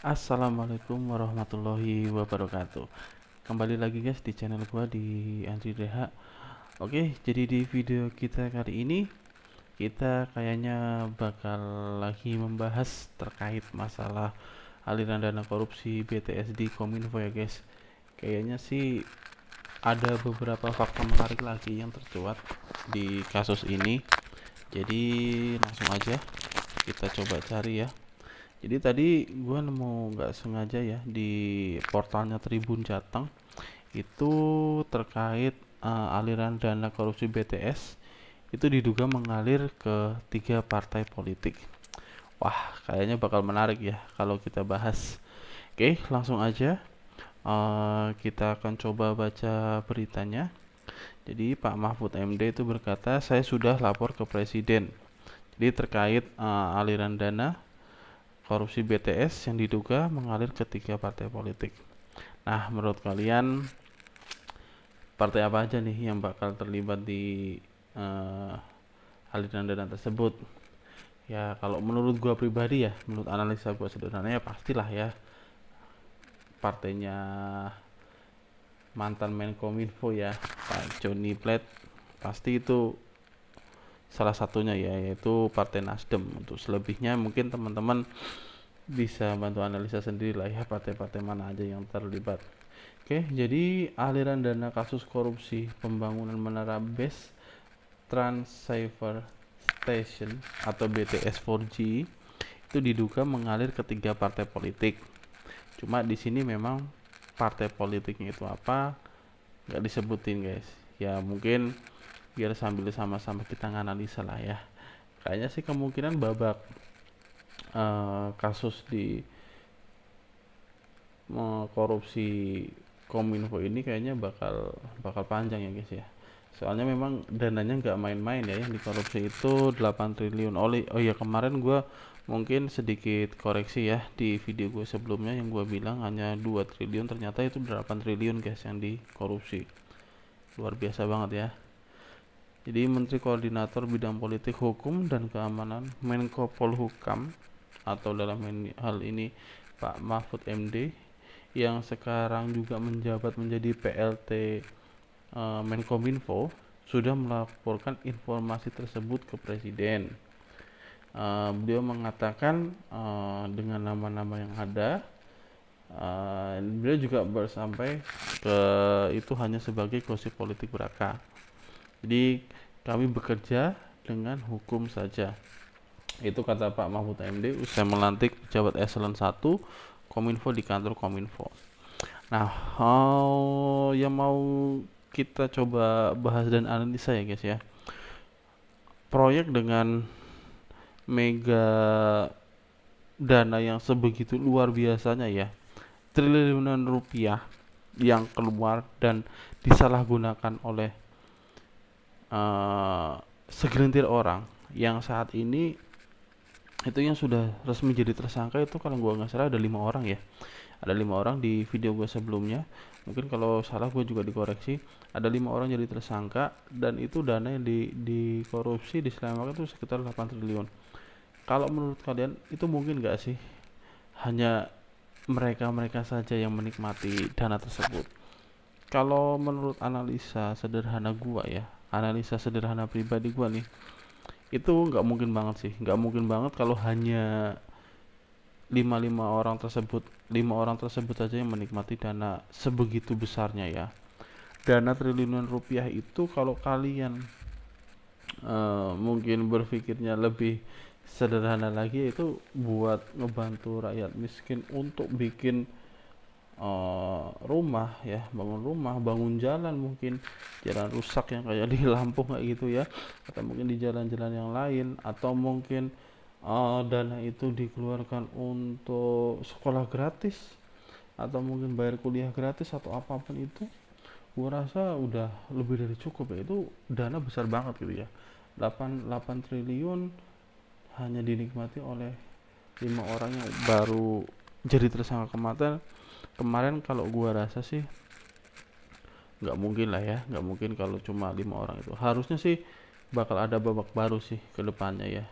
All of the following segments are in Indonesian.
Assalamualaikum warahmatullahi wabarakatuh. Kembali lagi guys di channel gua di Andri Deha. Oke, jadi di video kita kali ini kita kayaknya bakal lagi membahas terkait masalah aliran dana korupsi BTS di Kominfo ya guys. Kayaknya sih ada beberapa fakta menarik lagi yang tercuat di kasus ini. Jadi langsung aja kita coba cari ya. Jadi tadi gue nemu nggak sengaja ya di portalnya Tribun Jateng itu terkait aliran dana korupsi BTS itu diduga mengalir ke 3 partai politik. Wah, kayaknya bakal menarik ya kalau kita bahas. Oke, langsung aja. Kita akan coba baca beritanya. Jadi Pak Mahfud MD itu berkata, saya sudah lapor ke Presiden. Jadi terkait aliran dana korupsi BTS yang diduga mengalir ke 3 partai politik. Nah, menurut kalian partai apa aja nih yang bakal terlibat di aliran dana tersebut? Ya, kalau menurut gua pribadi ya, menurut analisa gua sederhananya pastilah ya partainya mantan Menkominfo ya, Pak Joni Plet. Pasti itu salah satunya ya, yaitu Partai Nasdem. Untuk selebihnya mungkin teman-teman bisa bantu analisa sendiri lah ya partai-partai mana aja yang terlibat. Oke, jadi aliran dana kasus korupsi pembangunan menara base Trans Cipher Station atau BTS 4G itu diduga mengalir ke 3 partai politik. Cuma di sini memang partai politiknya itu apa nggak disebutin guys. Ya mungkin biar sambil sama-sama kita nganalisa lah ya. Kayaknya sih kemungkinan babak kasus di korupsi Kominfo ini kayaknya bakal panjang ya guys ya. Soalnya memang dananya nggak main-main ya, yang dikorupsi itu 8 triliun. Oh ya, kemarin gue mungkin sedikit koreksi ya di video gue sebelumnya yang gue bilang hanya 2 triliun, ternyata itu 8 triliun guys yang dikorupsi. Luar biasa banget ya. Jadi Menteri Koordinator Bidang Politik Hukum dan Keamanan Menko Polhukam atau dalam hal ini Pak Mahfud MD yang sekarang juga menjabat menjadi PLT Menkominfo sudah melaporkan informasi tersebut ke Presiden. Beliau mengatakan dengan nama-nama yang ada, beliau juga bersampai ke itu hanya sebagai gosip politik belaka. Jadi kami bekerja dengan hukum saja. Itu kata Pak Mahfud MD usai melantik pejabat eselon 1 Kominfo di kantor Kominfo. Nah, yang mau kita coba bahas dan analisa ya guys ya. Proyek dengan mega dana yang sebegitu luar biasanya ya. Triliunan rupiah yang keluar dan disalahgunakan oleh segelintir orang yang saat ini itu yang sudah resmi jadi tersangka itu kalau gua nggak salah ada 5 orang ya. Ada 5 orang di video gue sebelumnya. Mungkin kalau salah gue juga dikoreksi. Ada 5 orang jadi tersangka dan itu dana yang dikorupsi diselamatkan itu sekitar 8 triliun. Kalau menurut kalian itu mungkin nggak sih hanya mereka-mereka saja yang menikmati dana tersebut? Kalau menurut analisa sederhana gua ya, analisa sederhana pribadi gua nih, itu nggak mungkin banget sih, nggak mungkin banget kalau hanya lima orang tersebut saja yang menikmati dana sebegitu besarnya ya. Dana triliunan rupiah itu kalau kalian mungkin berpikirnya lebih sederhana lagi itu buat ngebantu rakyat miskin untuk bikin rumah ya, bangun rumah, bangun jalan, mungkin jalan rusak yang kayak di Lampung kayak gitu ya, atau mungkin di jalan-jalan yang lain, atau mungkin dana itu dikeluarkan untuk sekolah gratis atau mungkin bayar kuliah gratis atau apapun itu, gua rasa udah lebih dari cukup ya. Itu dana besar banget gitu ya, 8 triliun hanya dinikmati oleh 5 orang yang baru jadi tersangka kemarin. Kalau gua rasa sih nggak mungkin lah ya, nggak mungkin kalau cuma 5 orang itu. Harusnya sih bakal ada babak baru sih ke depannya ya.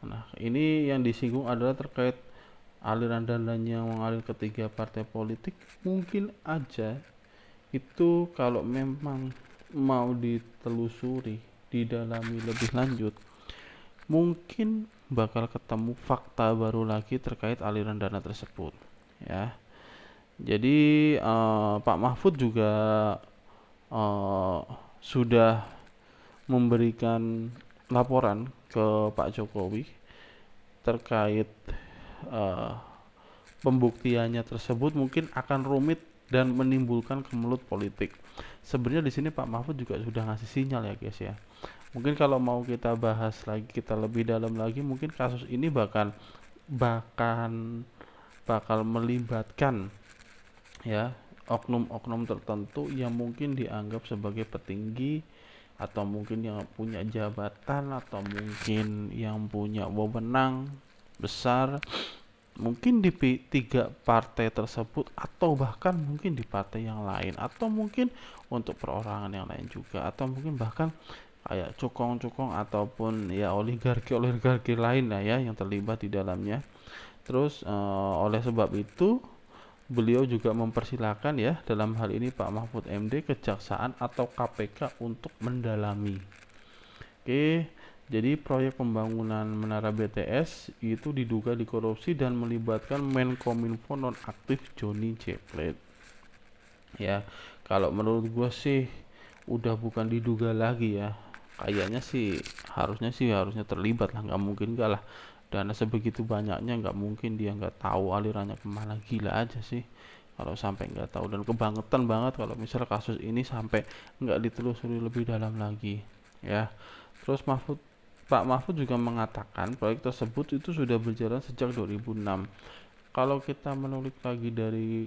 Nah, ini yang disinggung adalah terkait aliran dananya mengalir ke 3 partai politik, mungkin aja itu kalau memang mau ditelusuri, didalami lebih lanjut, mungkin bakal ketemu fakta baru lagi terkait aliran dana tersebut, ya. Jadi Pak Mahfud juga eh, sudah memberikan laporan ke Pak Jokowi terkait eh, pembuktiannya tersebut mungkin akan rumit dan menimbulkan kemelut politik. Sebenarnya di sini Pak Mahfud juga sudah ngasih sinyal ya guys ya. Mungkin kalau mau kita bahas lagi, kita lebih dalam lagi, mungkin kasus ini bahkan bakal melibatkan ya oknum-oknum tertentu yang mungkin dianggap sebagai petinggi, atau mungkin yang punya jabatan, atau mungkin yang punya wewenang besar, mungkin di 3 partai tersebut, atau bahkan mungkin di partai yang lain, atau mungkin untuk perorangan yang lain juga, atau mungkin bahkan kayak cukong-cukong ataupun ya oligarki lain lah ya yang terlibat di dalamnya. Terus oleh sebab itu beliau juga mempersilahkan ya dalam hal ini Pak Mahfud MD, Kejaksaan atau KPK untuk mendalami. Oke, jadi proyek pembangunan menara BTS itu diduga dikorupsi dan melibatkan Menkominfo nonaktif Johnny G. Plate. Ya, kalau menurut gue sih udah bukan diduga lagi ya. Kayaknya sih harusnya terlibat lah, nggak mungkin enggak lah. Dana sebegitu banyaknya nggak mungkin dia nggak tahu alirannya kemana, gila aja sih kalau sampai nggak tahu, dan kebangetan banget kalau misal kasus ini sampai nggak ditelusuri lebih dalam lagi ya. Terus Pak Mahfud juga mengatakan proyek tersebut itu sudah berjalan sejak 2006. Kalau kita menulik lagi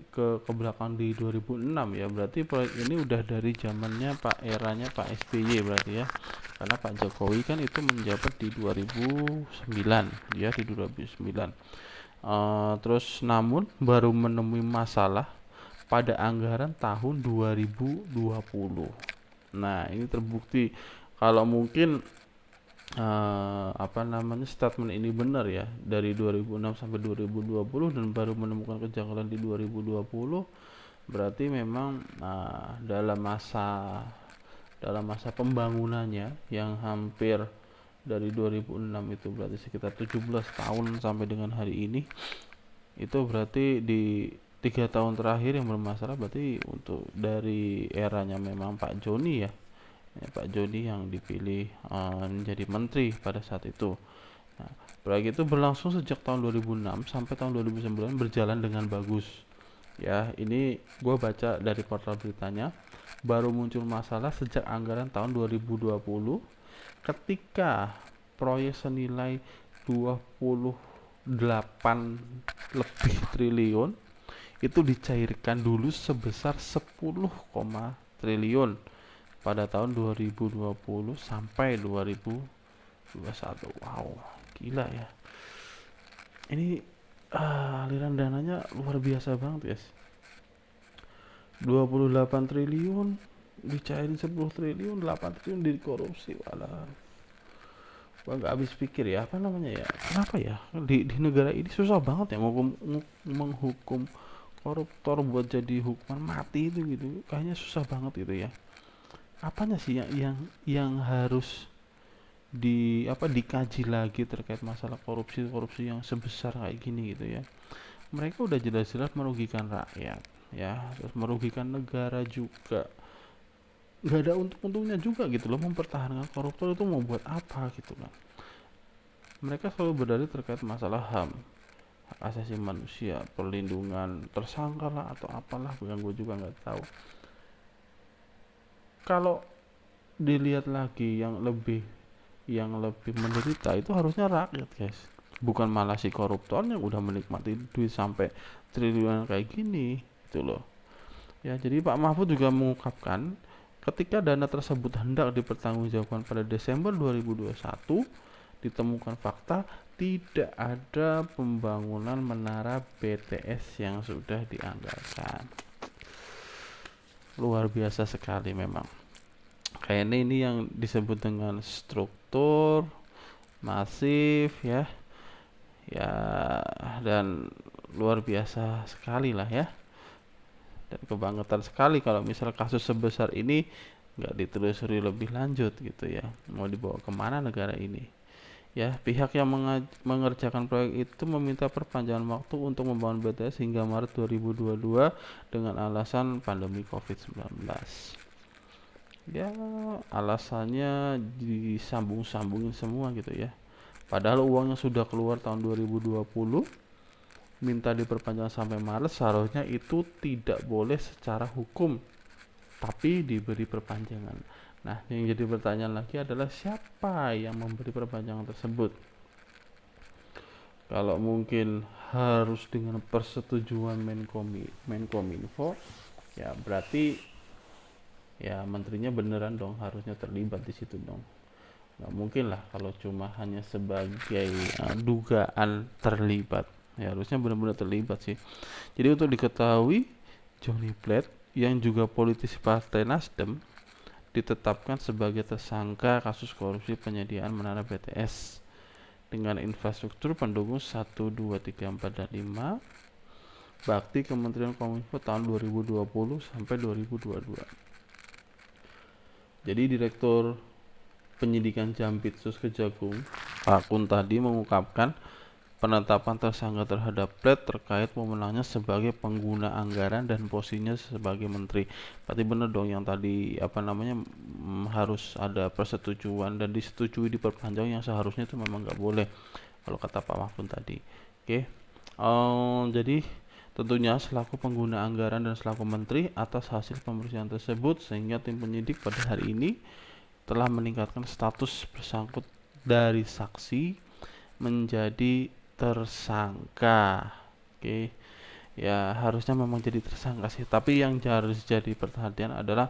ke belakang di 2006 ya, berarti proyek ini udah dari zamannya eranya Pak SBY berarti ya. Karena Pak Jokowi kan itu menjabat di 2009 ya, di 2009. Terus namun baru menemui masalah pada anggaran tahun 2020. Nah, ini terbukti kalau mungkin statement ini benar ya, dari 2006 sampai 2020 dan baru menemukan kejanggalan di 2020, berarti memang dalam masa pembangunannya yang hampir dari 2006 itu berarti sekitar 17 tahun sampai dengan hari ini, itu berarti di 3 tahun terakhir yang bermasalah, berarti untuk dari eranya memang Pak Joni ya, Pak Joni yang dipilih menjadi menteri pada saat itu. Nah, proyek itu berlangsung sejak tahun 2006 sampai tahun 2009, berjalan dengan bagus. Ya, ini gue baca dari portal beritanya, baru muncul masalah sejak anggaran tahun 2020 ketika proyek senilai 28 lebih triliun itu dicairkan dulu sebesar 10, triliun pada tahun 2020 sampai 2021. Wow, gila ya. Ini aliran dananya luar biasa banget, guys. 28 triliun dicairin 10 triliun, 8 triliun dikorupsi. Walah. Gua nggak habis pikir ya, apa namanya ya? Kenapa ya di negara ini susah banget ya menghukum koruptor buat jadi hukuman mati itu gitu. Kayaknya susah banget gitu ya. Apanya sih yang harus dikaji lagi terkait masalah korupsi yang sebesar kayak gini gitu ya. Mereka udah jelas-jelas merugikan rakyat ya, terus merugikan negara juga, nggak ada untung-untungnya juga gitu loh. Mempertahankan koruptor itu mau buat apa gitu kan. Mereka selalu berdalih terkait masalah HAM, hak asasi manusia, perlindungan tersangka lah atau apalah yang gue juga nggak tahu. Kalau dilihat lagi yang lebih menderita itu harusnya rakyat, guys, bukan malah si koruptor yang udah menikmati duit sampai triliunan kayak gini gitu loh ya. Jadi Pak Mahfud juga mengungkapkan ketika dana tersebut hendak dipertanggungjawabkan pada Desember 2021, ditemukan fakta tidak ada pembangunan menara BTS yang sudah dianggarkan. Luar biasa sekali memang. Kayaknya ini yang disebut dengan struktur masif ya, ya, dan luar biasa sekali lah ya, dan kebanggaan sekali kalau misal kasus sebesar ini nggak ditelusuri lebih lanjut gitu ya, mau dibawa kemana negara ini ya. Pihak yang mengerjakan proyek itu meminta perpanjangan waktu untuk membangun BTS hingga Maret 2022 dengan alasan pandemi COVID-19. Ya, alasannya disambung-sambungin semua gitu ya. Padahal uangnya sudah keluar tahun 2020, minta diperpanjang sampai Maret, seharusnya itu tidak boleh secara hukum, tapi diberi perpanjangan. Nah, yang jadi pertanyaan lagi adalah siapa yang memberi perpanjangan tersebut? Kalau mungkin harus dengan persetujuan Menkominfo, ya berarti ya menterinya beneran dong harusnya terlibat di situ dong. Nggak mungkin lah kalau cuma hanya sebagai dugaan terlibat, ya harusnya benar-benar terlibat sih. Jadi untuk diketahui, Johnny Plate yang juga politisi Partai Nasdem ditetapkan sebagai tersangka kasus korupsi penyediaan menara BTS dengan infrastruktur pendukung 1, 2, 3, 4, dan 5 bakti Kementerian Kominfo tahun 2020 sampai 2022. Jadi Direktur Penyidikan Jampitsus Kejagung, Pak Kun tadi mengungkapkan penetapan tersangka terhadap Plate terkait wewenangnya sebagai pengguna anggaran dan posisinya sebagai menteri. Berarti benar dong yang tadi harus ada persetujuan dan disetujui diperpanjang, yang seharusnya itu memang nggak boleh kalau kata Pak Mahfud tadi. Oke. Jadi tentunya selaku pengguna anggaran dan selaku menteri atas hasil pemeriksaan tersebut, sehingga tim penyidik pada hari ini telah meningkatkan status bersangkut dari saksi menjadi tersangka. Oke. Ya harusnya memang jadi tersangka sih, tapi yang harus jadi perhatian adalah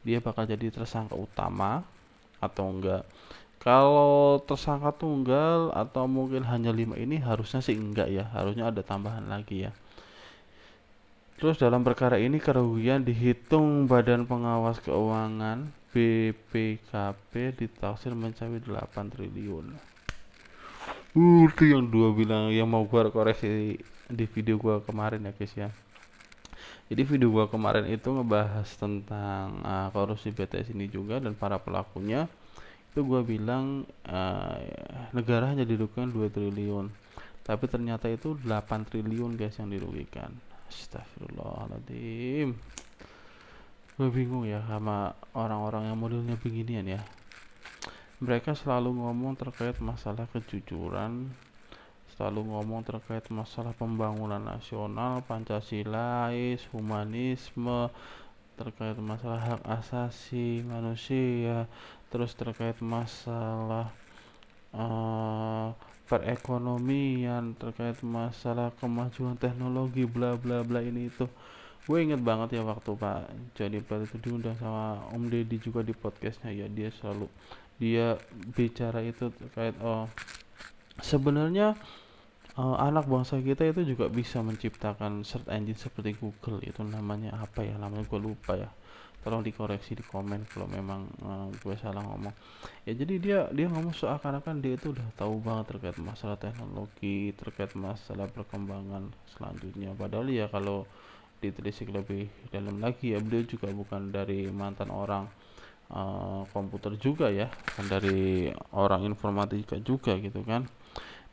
dia bakal jadi tersangka utama atau enggak. Kalau tersangka tunggal atau mungkin hanya 5 ini harusnya sih enggak ya, harusnya ada tambahan lagi ya. Terus dalam perkara ini kerugian dihitung Badan Pengawas Keuangan BPKP ditaksir mencapai 8 triliun. Itu yang dua bilang, yang mau gua koreksi di video gua kemarin ya guys ya. Jadi video gua kemarin itu ngebahas tentang korupsi BTS ini juga dan para pelakunya. Itu gua bilang negara hanya dirugikan 2 triliun. Tapi ternyata itu 8 triliun guys yang dirugikan. Astagfirullahaladzim. Gue bingung ya sama orang-orang yang modelnya beginian ya. Mereka selalu ngomong terkait masalah kejujuran, selalu ngomong terkait masalah pembangunan nasional, Pancasila, humanisme, terkait masalah hak asasi manusia, terus terkait masalah perekonomian, terkait masalah kemajuan teknologi, bla bla bla ini itu. Gue inget banget ya waktu Pak Jody Plate itu diundang sama Om Deddy juga di podcastnya ya, dia bicara itu terkait sebenarnya anak bangsa kita itu juga bisa menciptakan search engine seperti Google. Itu namanya apa ya, namanya gue lupa ya, tolong dikoreksi di komen kalau memang gue salah ngomong ya. Jadi dia ngomong seakan-akan dia itu udah tahu banget terkait masalah teknologi, terkait masalah perkembangan selanjutnya, padahal ya kalau ditelisik lebih dalam lagi ya, beliau juga bukan dari mantan orang komputer juga ya, bukan dari orang informatika juga gitu kan.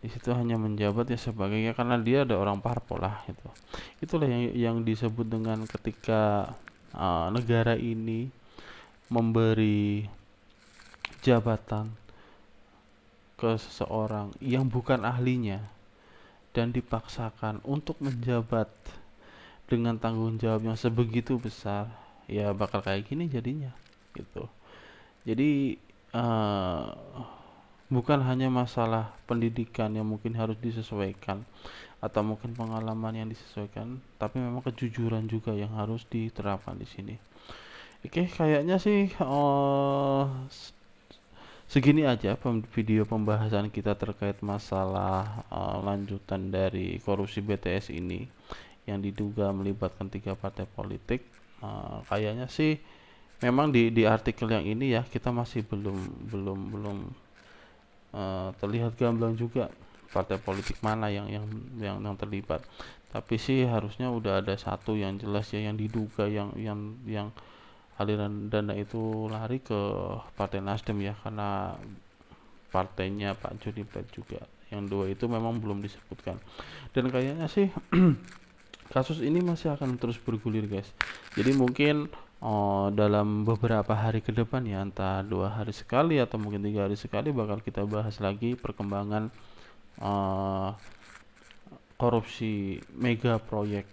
Di situ hanya menjabat ya sebagainya karena dia ada orang parpol lah gitu. Itulah yang disebut dengan ketika negara ini memberi jabatan ke seseorang yang bukan ahlinya dan dipaksakan untuk menjabat dengan tanggung jawab yang sebegitu besar, ya bakal kayak gini jadinya gitu. Jadi bukan hanya masalah pendidikan yang mungkin harus disesuaikan atau mungkin pengalaman yang disesuaikan, tapi memang kejujuran juga yang harus diterapkan di sini. Oke, kayaknya sih segini aja video pembahasan kita terkait masalah lanjutan dari korupsi BTS ini yang diduga melibatkan 3 partai politik. Kayaknya sih memang di artikel yang ini ya kita masih belum terlihat gamblang juga partai politik mana yang terlibat. Tapi sih harusnya udah ada satu yang jelas ya, yang diduga yang aliran dana itu lari ke Partai Nasdem ya, karena partainya Pak Joni Plate juga. Yang dua itu memang belum disebutkan. Dan kayaknya sih kasus ini masih akan terus bergulir guys. Jadi mungkin dalam beberapa hari ke depan ya, entah 2 hari sekali atau mungkin 3 hari sekali, bakal kita bahas lagi perkembangan korupsi mega proyek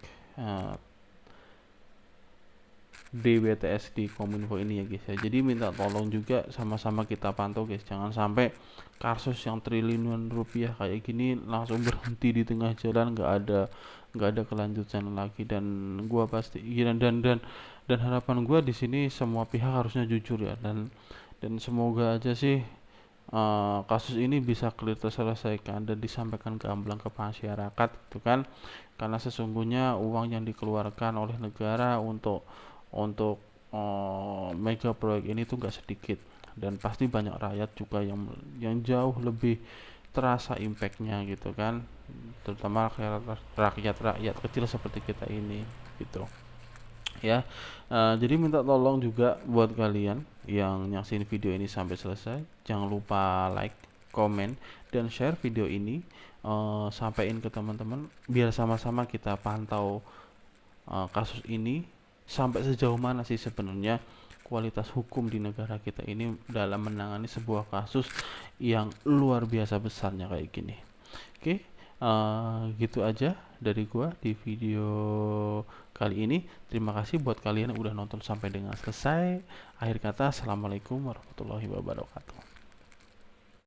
DBTS di Kominfo ini ya guys ya. Jadi minta tolong juga sama-sama kita pantau guys, jangan sampai kasus yang triliunan rupiah kayak gini langsung berhenti di tengah jalan, nggak ada kelanjutan lagi. Dan gua pasti dan harapan gua di sini semua pihak harusnya jujur ya, dan semoga aja sih kasus ini bisa clear, terselesaikan dan disampaikan gamblang ke masyarakat itu kan, karena sesungguhnya uang yang dikeluarkan oleh negara untuk mega proyek ini tuh nggak sedikit, dan pasti banyak rakyat juga yang jauh lebih terasa impactnya gitu kan, terutama rakyat kecil seperti kita ini gitu ya. Jadi minta tolong juga buat kalian yang nyaksin video ini sampai selesai, jangan lupa like, komen, dan share video ini, sampaikan ke teman-teman biar sama-sama kita pantau kasus ini sampai sejauh mana sih sebenarnya kualitas hukum di negara kita ini dalam menangani sebuah kasus yang luar biasa besarnya kayak gini. Oke, gitu aja dari gua di video kali ini. Terima kasih buat kalian yang udah nonton sampai dengan selesai. Akhir kata, assalamualaikum warahmatullahi wabarakatuh.